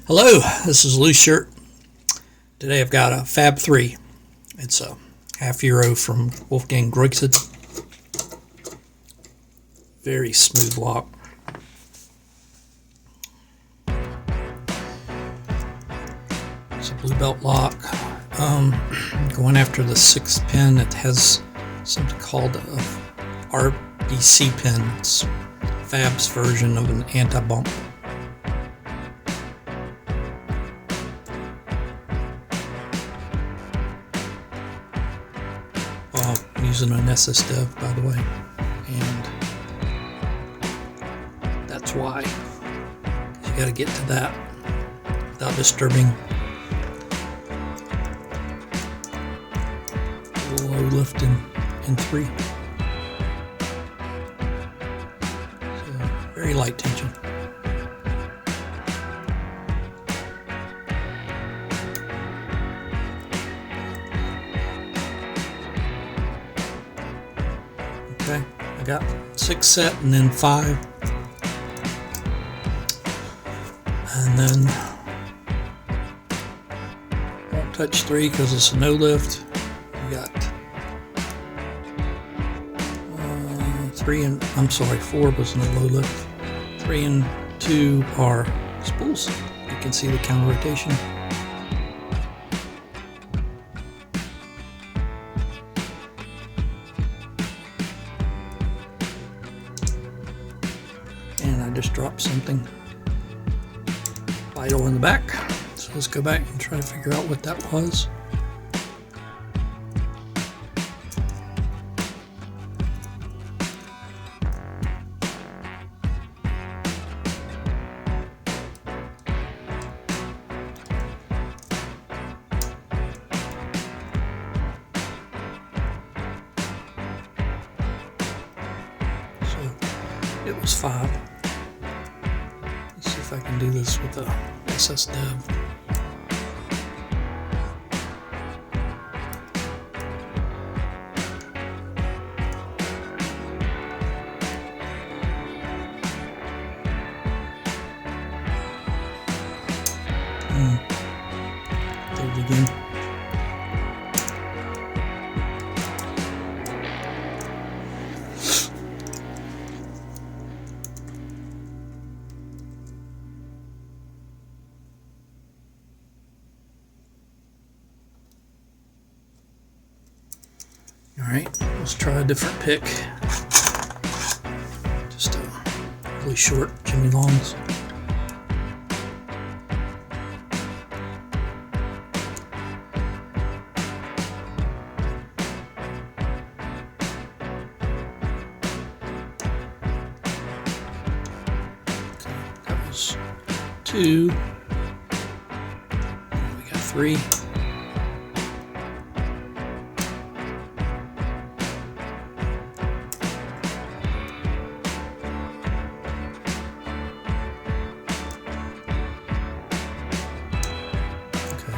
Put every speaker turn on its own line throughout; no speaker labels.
Hello, this is Loose Shirt. Today I've got a Fab 3. It's a half euro from Wolfgang Greuxed. Very smooth lock. It's a blue belt lock. Going after the 6th pin, it has something called a RBC pin. It's Fab's version of an anti-bump. I'm using an SS Dev, by the way, and that's why you got to get to that without disturbing the low lift in 3. So very light tension. Okay, I got 6 set and then 5, and then won't touch 3 because it's a no lift. We got 4 was no low lift. 3 and 2 are spools. You can see the counter rotation. And I just dropped something vital in the back. So let's go back and try to figure out what that was. It was 5. Let's see if I can do this with a SS Dev. Do it again. Alright, let's try a different pick. Just a really short Jimmy Longs. That was 2. We got 3.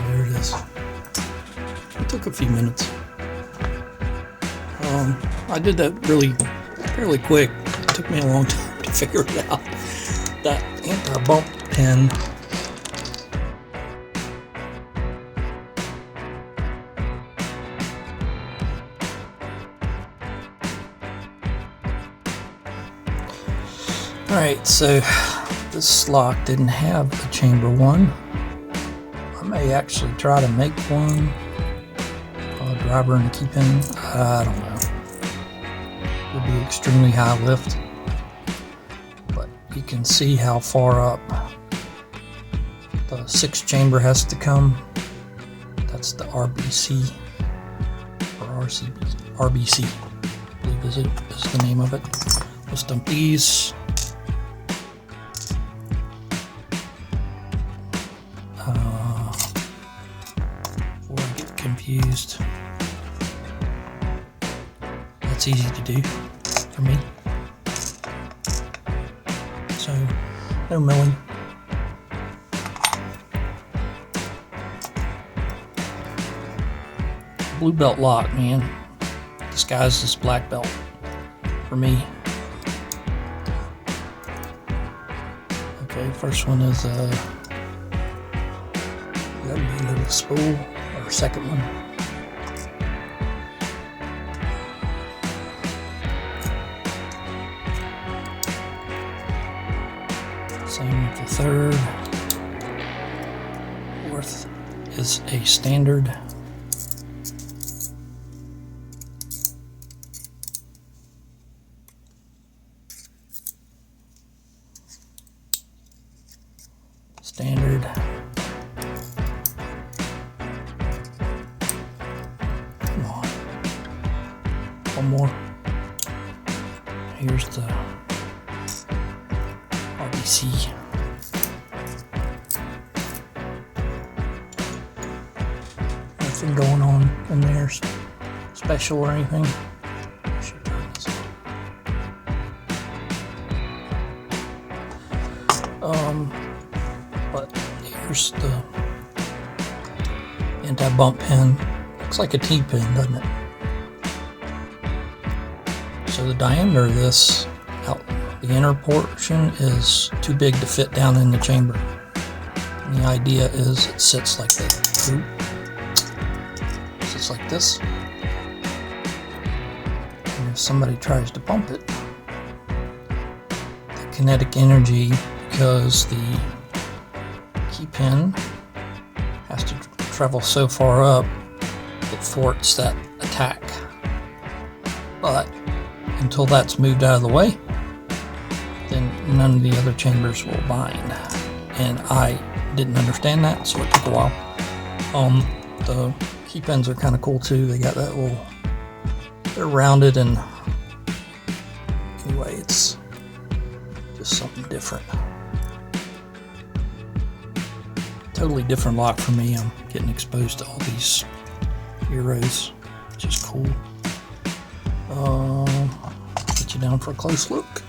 There it is. It took a few minutes. I did that fairly quick. It took me a long time to figure it out. That anti-bump pin. Alright, so this lock didn't have a chamber 1. I may actually try to make one. Driver and key pin. I don't know. It'll be extremely high lift, but you can see how far up the 6th chamber has to come. That's the RBC or RBC. I believe is the name of it. Let's dump these. Before I get confused. That's easy to do for me. So, no milling. Blue belt lock, man. Disguised as black belt for me. Okay, first one is Plug me into the spool, or second one. Same with the third. Fourth is a standard. Standard. Come on. One more. Here's the RBC. Nothing going on in there special or anything. I should turn this on. But here's the anti-bump pin. Looks like a T-pin, doesn't it? So the diameter of this, the inner portion, is too big to fit down in the chamber. And the idea is it sits like this. Sits like this. And if somebody tries to bump it, the kinetic energy, because the key pin has to travel so far up, it thwarts that attack. But until that's moved out of the way, then none of the other chambers will bind. And I didn't understand that, so it took a while. The key pins are kind of cool too. They got that little, they're rounded, and anyway, it's just something different. Totally different lock for me. I'm getting exposed to all these Euros, which is cool. Get you down for a close look.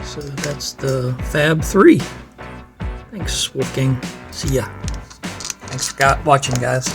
So that's the Fab 3. Thanks, Wolfgang. See ya. Thanks for watching, guys.